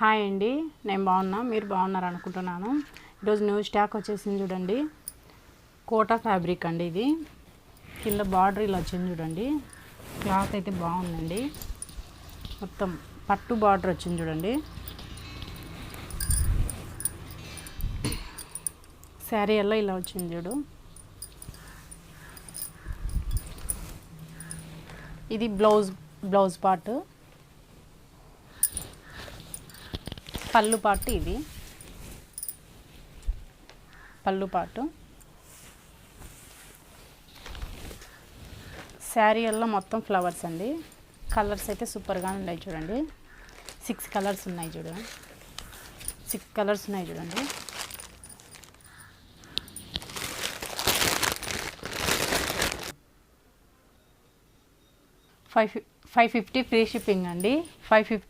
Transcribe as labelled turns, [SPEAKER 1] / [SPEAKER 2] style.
[SPEAKER 1] Hi అండి, నేను బాగున్నా, మీరు బాగున్నారు అనుకుంటున్నాను. ఈరోజు న్యూ స్టాక్ వచ్చేసింది చూడండి. కోటా ఫ్యాబ్రిక్ అండి. ఇది కింద బార్డర్ ఇలా వచ్చింది చూడండి. క్లాత్ అయితే బాగుందండి. మొత్తం పట్టు బార్డర్ వచ్చింది చూడండి. శారీ ఎలా ఇలా వచ్చింది చూడు. ఇది బ్లౌజ్ పార్ట్, పళ్ళు పార్ట్. ఇది పళ్ళు పార్ట్. శారీ ఎల్లో మొత్తం ఫ్లవర్స్ అండి. కలర్స్ అయితే సూపర్గా ఉన్నాయి చూడండి. 6 కలర్స్ ఉన్నాయి చూడండి. 6 కలర్స్ ఉన్నాయి చూడండి. $550 ఫ్రీ షిప్పింగ్ అండి. 550